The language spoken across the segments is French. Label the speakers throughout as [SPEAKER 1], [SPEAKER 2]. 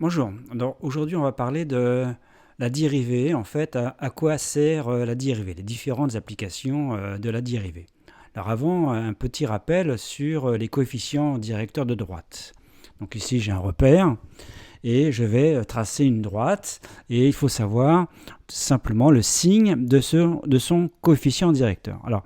[SPEAKER 1] Bonjour, donc aujourd'hui on va parler de la dérivée, en fait, à quoi sert la dérivée, les différentes applications de la dérivée. Alors avant, un petit rappel sur les coefficients directeurs de droite. Donc ici j'ai un repère et je vais tracer une droite et il faut savoir simplement le signe de son coefficient directeur. Alors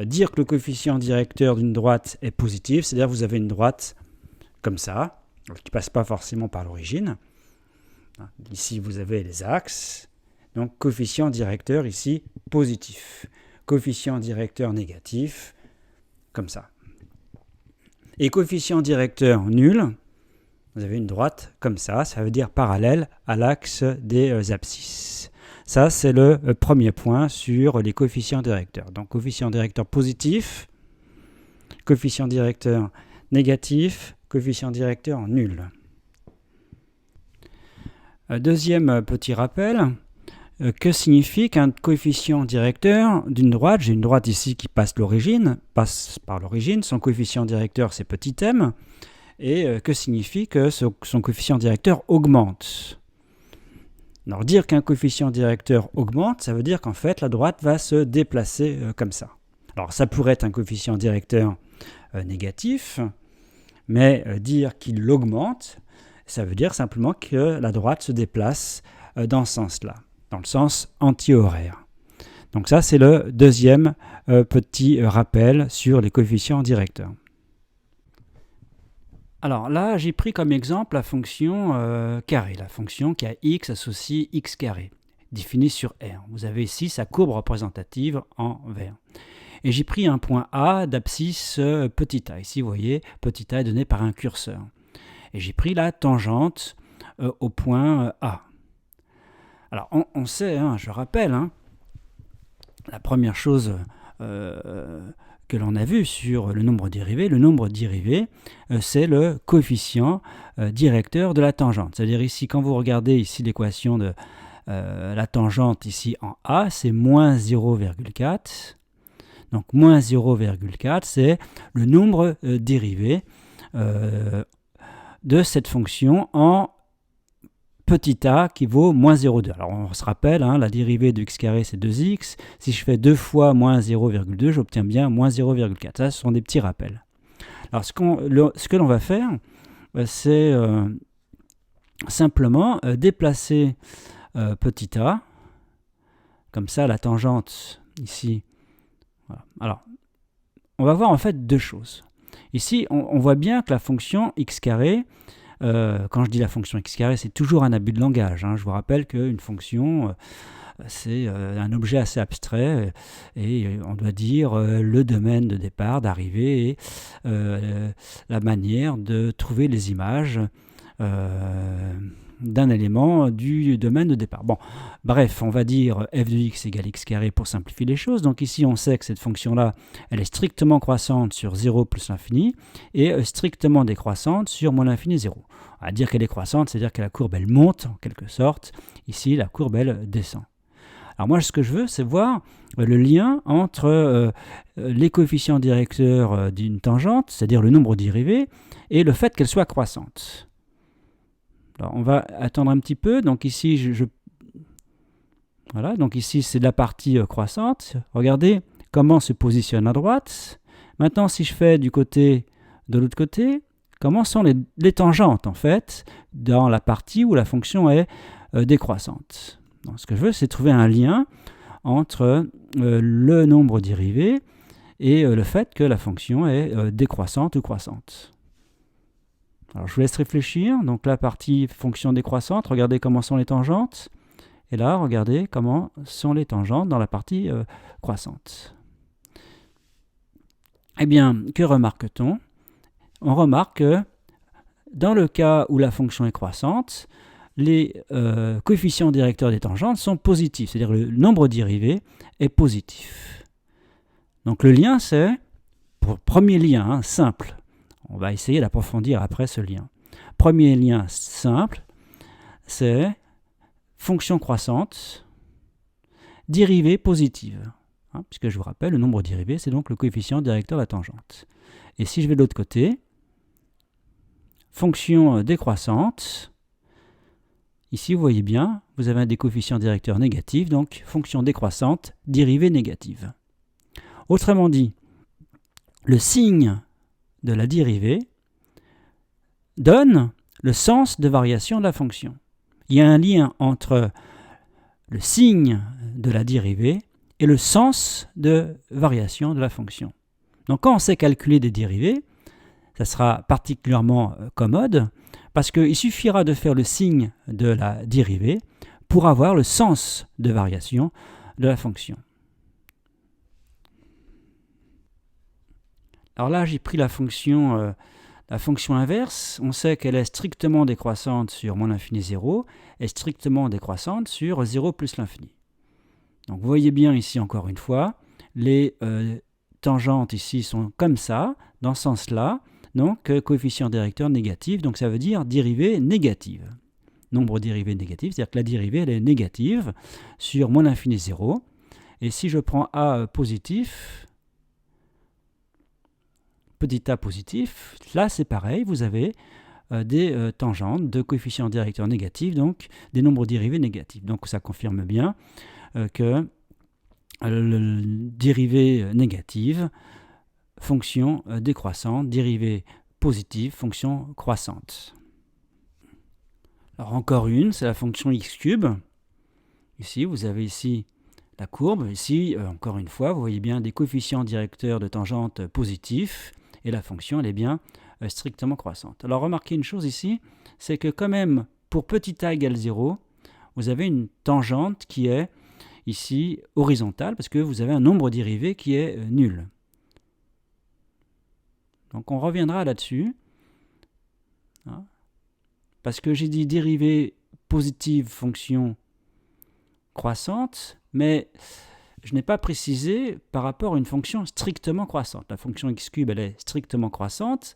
[SPEAKER 1] dire que le coefficient directeur d'une droite est positif, c'est-à-dire que vous avez une droite comme ça, qui ne passe pas forcément par l'origine. Ici, vous avez les axes. Donc, coefficient directeur ici, positif. Coefficient directeur négatif, comme ça. Et coefficient directeur nul, vous avez une droite comme ça veut dire parallèle à l'axe des abscisses. Ça, c'est le premier point sur les coefficients directeurs. Donc, coefficient directeur positif, coefficient directeur négatif, coefficient directeur nul. Deuxième petit rappel, que signifie qu'un coefficient directeur d'une droite, j'ai une droite ici qui passe par l'origine, son coefficient directeur c'est petit m, et que signifie que son coefficient directeur augmente. Alors dire qu'un coefficient directeur augmente, ça veut dire qu'en fait la droite va se déplacer comme ça. Alors ça pourrait être un coefficient directeur négatif, mais dire qu'il augmente, ça veut dire simplement que la droite se déplace dans ce sens-là, dans le sens anti-horaire. Donc ça, c'est le deuxième petit rappel sur les coefficients directeurs. Alors là, j'ai pris comme exemple la fonction carré, la fonction qui a x associé x carré, définie sur R. Vous avez ici sa courbe représentative en vert. Et j'ai pris un point A d'abscisse petit a. Ici, vous voyez, petit a est donné par un curseur. Et j'ai pris la tangente au point A. Alors, on sait, je rappelle, la première chose que l'on a vue sur le nombre dérivé, c'est le coefficient directeur de la tangente. C'est-à-dire ici, quand vous regardez ici l'équation de la tangente ici en A, c'est moins 0,4. Donc, moins 0,4, c'est le nombre dérivé de cette fonction en petit a qui vaut moins 0,2. Alors on se rappelle, la dérivée de x carré c'est 2x. Si je fais 2 fois moins 0,2, j'obtiens bien moins 0,4. Ça, ce sont des petits rappels. Alors ce que l'on va faire, c'est simplement déplacer petit a, comme ça la tangente ici. Voilà. Alors, on va voir en fait deux choses. Ici, on voit bien que la fonction x carré, quand je dis la fonction x carré, c'est toujours un abus de langage. Je vous rappelle qu'une fonction, c'est un objet assez abstrait et on doit dire le domaine de départ, d'arrivée et la manière de trouver les images d'un élément du domaine de départ. Bon, bref, on va dire f de x égale x carré pour simplifier les choses. Donc ici, on sait que cette fonction-là, elle est strictement croissante sur 0 plus l'infini et strictement décroissante sur moins l'infini 0. On va dire qu'elle est croissante, c'est-à-dire que la courbe, elle monte en quelque sorte. Ici, la courbe, elle descend. Alors moi, ce que je veux, c'est voir le lien entre les coefficients directeurs d'une tangente, c'est-à-dire le nombre dérivé, et le fait qu'elle soit croissante. Alors, on va attendre un petit peu. Donc ici, voilà. Donc ici, c'est la partie croissante. Regardez comment se positionne la droite. Maintenant, si je fais de l'autre côté, comment sont les tangentes, en fait, dans la partie où la fonction est décroissante. Donc, ce que je veux, c'est trouver un lien entre le nombre dérivé et le fait que la fonction est décroissante ou croissante. Alors, je vous laisse réfléchir. Donc, la partie fonction décroissante, regardez comment sont les tangentes. Et là, regardez comment sont les tangentes dans la partie croissante. Eh bien, que remarque-t-on? On remarque que dans le cas où la fonction est croissante, les coefficients directeurs des tangentes sont positifs, c'est-à-dire le nombre dérivé est positif. Donc, le lien, c'est, pour premier lien, simple. On va essayer d'approfondir après ce lien. Premier lien simple, c'est fonction croissante, dérivée positive. Puisque je vous rappelle, le nombre dérivé, c'est donc le coefficient directeur de la tangente. Et si je vais de l'autre côté, fonction décroissante, Ici, vous voyez bien, vous avez un des coefficients directeurs négatifs, donc fonction décroissante, dérivée négative. Autrement dit, le signe de la dérivée donne le sens de variation de la fonction. Il y a un lien entre le signe de la dérivée et le sens de variation de la fonction. Donc quand on sait calculer des dérivées, ça sera particulièrement commode parce qu'il suffira de faire le signe de la dérivée pour avoir le sens de variation de la fonction. Alors là, j'ai pris la fonction inverse. On sait qu'elle est strictement décroissante sur moins l'infini 0 et strictement décroissante sur 0 plus l'infini. Donc vous voyez bien ici encore une fois, les tangentes ici sont comme ça, dans ce sens-là, donc coefficient directeur négatif, donc ça veut dire dérivée négative. Nombre dérivé négatif, c'est-à-dire que la dérivée elle est négative sur moins l'infini 0. Et si je prends a positif, petit a positif, là c'est pareil, vous avez des tangentes de coefficients directeurs négatifs, donc des nombres dérivés négatifs. Donc ça confirme bien que le dérivée négative, fonction décroissante, dérivée positive, fonction croissante. Alors encore une, c'est la fonction x cube. Ici, vous avez ici la courbe. Ici, encore une fois, vous voyez bien des coefficients directeurs de tangente positifs et la fonction, elle est bien strictement croissante. Alors remarquez une chose ici, c'est que quand même, pour petit a égale 0, vous avez une tangente qui est ici horizontale parce que vous avez un nombre dérivé qui est nul. Donc on reviendra là-dessus. Parce que j'ai dit dérivée positive fonction croissante, mais je n'ai pas précisé par rapport à une fonction strictement croissante. La fonction x cube, elle est strictement croissante.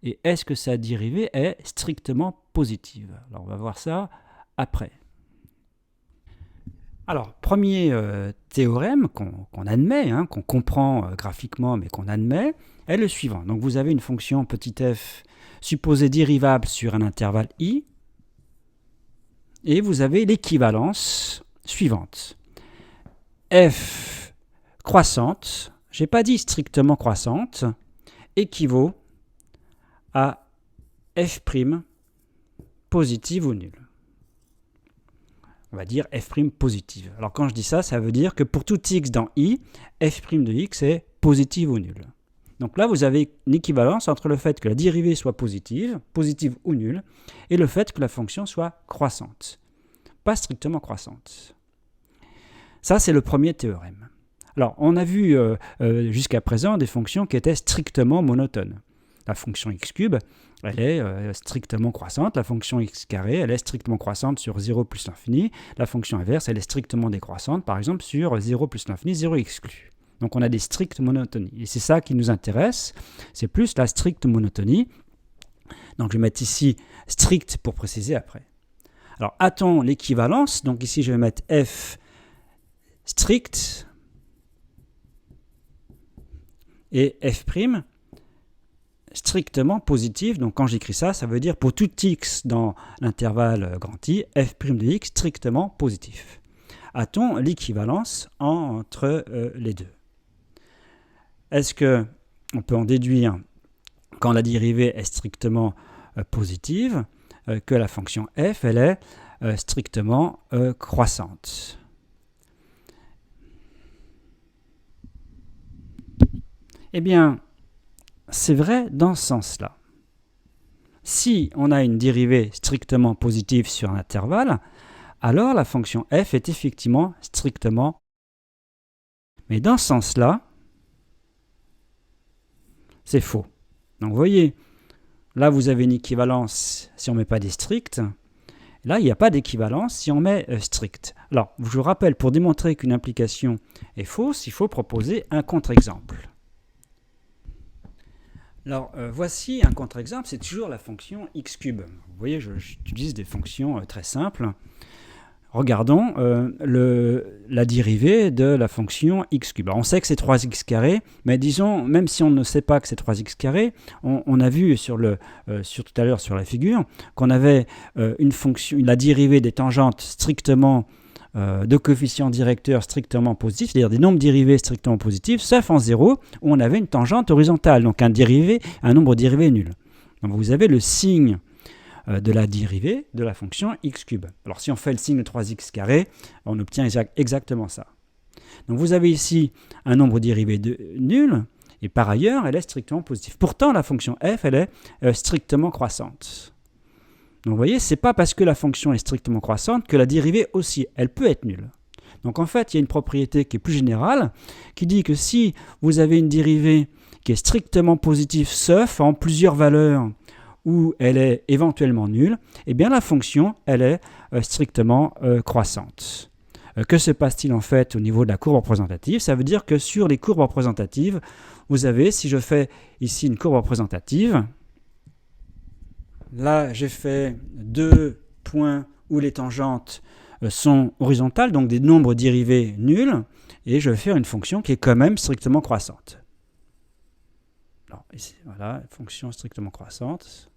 [SPEAKER 1] Et est-ce que sa dérivée est strictement positive? Alors on va voir ça après. Alors, premier théorème qu'on admet, qu'on comprend graphiquement, mais qu'on admet, est le suivant. Donc vous avez une fonction petit f supposée dérivable sur un intervalle i, et vous avez l'équivalence suivante. F croissante, je n'ai pas dit strictement croissante, équivaut à f' positive ou nulle. On va dire f' positive. Alors quand je dis ça, ça veut dire que pour tout x dans i, f' de x est positive ou nulle. Donc là, vous avez une équivalence entre le fait que la dérivée soit positive ou nulle, et le fait que la fonction soit croissante. Pas strictement croissante. Ça, c'est le premier théorème. Alors, on a vu jusqu'à présent des fonctions qui étaient strictement monotones. La fonction x cube, elle est strictement croissante. La fonction x carré, elle est strictement croissante sur 0 plus l'infini. La fonction inverse, elle est strictement décroissante, par exemple, sur 0 plus l'infini, 0 exclu. Donc on a des strictes monotonies. Et c'est ça qui nous intéresse, c'est plus la stricte monotonie. Donc je vais mettre ici strict pour préciser après. Alors a-t-on l'équivalence? Donc ici je vais mettre f strict et f' strictement positif. Donc quand j'écris ça, ça veut dire pour tout x dans l'intervalle grand I, f' de x strictement positif. A-t-on l'équivalence entre les deux? Est-ce qu'on peut en déduire, quand la dérivée est strictement positive, que la fonction f, elle est strictement croissante? Eh bien, c'est vrai dans ce sens-là. Si on a une dérivée strictement positive sur un intervalle, alors la fonction f est effectivement strictement. Mais dans ce sens-là, c'est faux. Donc vous voyez, là vous avez une équivalence si on ne met pas des stricts. Là, il n'y a pas d'équivalence si on met strict. Alors, je vous rappelle, pour démontrer qu'une implication est fausse, il faut proposer un contre-exemple. Alors, voici un contre-exemple, c'est toujours la fonction x cube. Vous voyez, j'utilise des fonctions très simples. regardons la dérivée de la fonction x cube. Alors, on sait que c'est 3x carré, mais disons, même si on ne sait pas que c'est 3x carré, on a vu tout à l'heure sur la figure qu'on avait une fonction, la dérivée des tangentes strictement de coefficients directeurs strictement positifs, c'est-à-dire des nombres dérivés strictement positifs, sauf en 0, où on avait une tangente horizontale, donc un nombre dérivé nul. Donc vous avez le signe de la dérivée de la fonction x cube. Alors si on fait le signe de 3x carré, on obtient exactement ça. Donc vous avez ici un nombre dérivé nul, et par ailleurs, elle est strictement positive. Pourtant, la fonction f, elle est strictement croissante. Donc vous voyez, ce n'est pas parce que la fonction est strictement croissante que la dérivée aussi, elle peut être nulle. Donc en fait, il y a une propriété qui est plus générale, qui dit que si vous avez une dérivée qui est strictement positive, sauf en plusieurs valeurs, où elle est éventuellement nulle, eh bien la fonction, elle est strictement croissante. Que se passe-t-il en fait au niveau de la courbe représentative? Ça veut dire que sur les courbes représentatives, vous avez, si je fais ici une courbe représentative, là j'ai fait 2 points où les tangentes sont horizontales, donc des nombres dérivés nuls, et je vais faire une fonction qui est quand même strictement croissante. Alors, ici, voilà, fonction strictement croissante.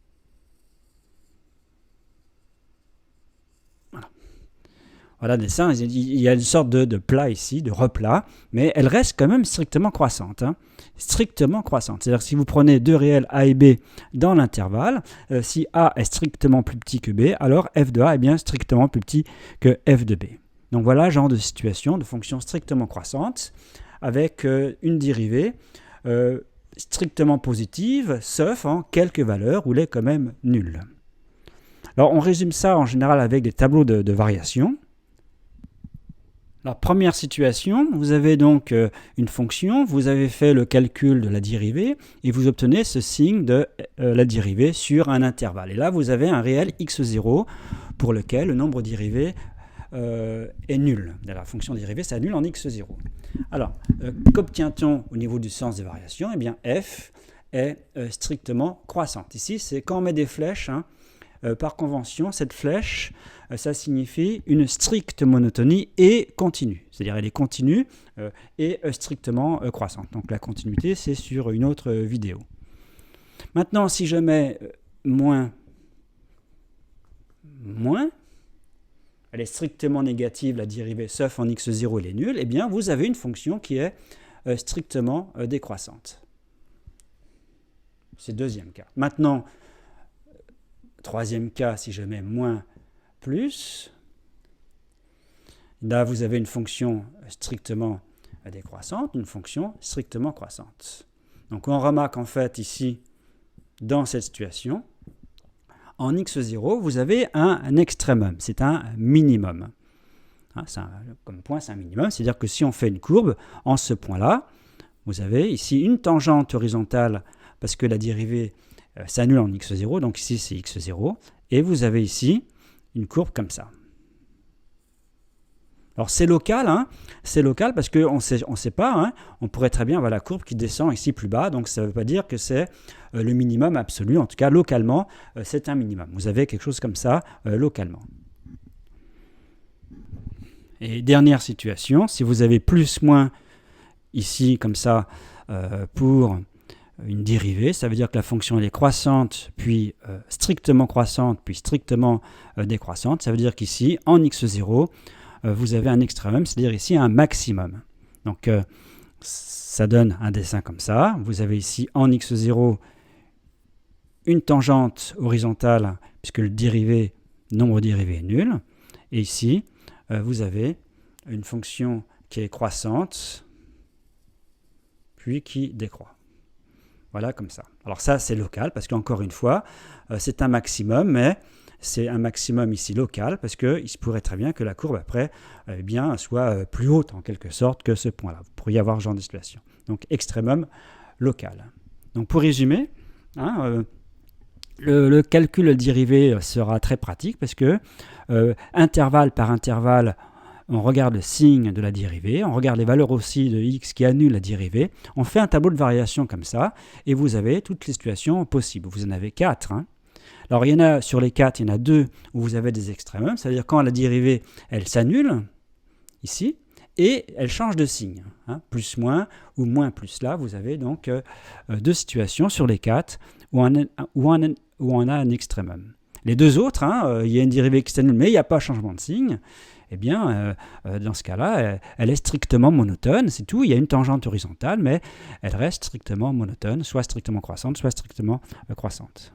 [SPEAKER 1] Voilà, dessin, il y a une sorte de plat ici, de replat, mais elle reste quand même strictement croissante. Strictement croissante. C'est-à-dire que si vous prenez deux réels A et B dans l'intervalle, si A est strictement plus petit que B, alors f de A est bien strictement plus petit que f de B. Donc voilà, genre de situation, de fonction strictement croissante, avec une dérivée strictement positive, sauf en quelques valeurs où elle est quand même nulle. Alors on résume ça en général avec des tableaux de variation. Alors, première situation, vous avez donc une fonction, vous avez fait le calcul de la dérivée et vous obtenez ce signe de la dérivée sur un intervalle. Et là, vous avez un réel x0 pour lequel le nombre dérivé est nul. La fonction dérivée s'annule en x0. Alors, qu'obtient-on au niveau du sens des variations? Eh bien, f est strictement croissante. Ici, c'est quand on met des flèches, par convention, cette flèche, ça signifie une stricte monotonie et continue. C'est-à-dire elle est continue et strictement croissante. Donc la continuité, c'est sur une autre vidéo. Maintenant, si je mets moins, elle est strictement négative, la dérivée, sauf en x0, elle est nulle, eh bien vous avez une fonction qui est strictement décroissante. C'est le deuxième cas. Maintenant, troisième cas, si je mets moins plus, là vous avez une fonction strictement décroissante, une fonction strictement croissante. Donc on remarque en fait ici, dans cette situation, en x0, vous avez un extrémum, c'est un minimum. Comme point, c'est un minimum, c'est-à-dire que si on fait une courbe, en ce point-là, vous avez ici une tangente horizontale, parce que la dérivée s'annule en x0, donc ici c'est x0, et vous avez ici une courbe comme ça. Alors c'est local, c'est local parce qu'on ne sait pas, on pourrait très bien avoir la courbe qui descend ici plus bas, donc ça ne veut pas dire que c'est le minimum absolu, en tout cas localement c'est un minimum. Vous avez quelque chose comme ça localement. Et dernière situation, si vous avez plus-moins ici comme ça pour une dérivée, ça veut dire que la fonction elle est croissante, puis strictement croissante, puis strictement décroissante. Ça veut dire qu'ici, en x0, vous avez un extrémum, c'est-à-dire ici un maximum. Donc ça donne un dessin comme ça. Vous avez ici en x0 une tangente horizontale, puisque le nombre dérivé est nul. Et ici, vous avez une fonction qui est croissante, puis qui décroît. Voilà, comme ça. Alors ça, c'est local, parce qu'encore une fois, c'est un maximum, mais c'est un maximum ici local, parce qu'il se pourrait très bien que la courbe après soit plus haute, en quelque sorte, que ce point-là. Vous pourriez avoir ce genre de situation. Donc, extrémum local. Donc, pour résumer, le calcul dérivé sera très pratique, parce que intervalle par intervalle, on regarde le signe de la dérivée, on regarde les valeurs aussi de x qui annulent la dérivée, on fait un tableau de variation comme ça, et vous avez toutes les situations possibles. Vous en avez 4. Alors il y en a sur les 4, il y en a 2 où vous avez des extrémums, c'est-à-dire quand la dérivée, elle s'annule, ici, et elle change de signe, hein, plus moins ou moins plus. Là, vous avez donc 2 situations sur les 4 où on a un extrémum. Les 2 autres, hein, il y a une dérivée qui s'annule, mais il n'y a pas changement de signe, eh bien, dans ce cas-là, elle est strictement monotone, c'est tout. Il y a une tangente horizontale, mais elle reste strictement monotone, soit strictement croissante, soit strictement croissante.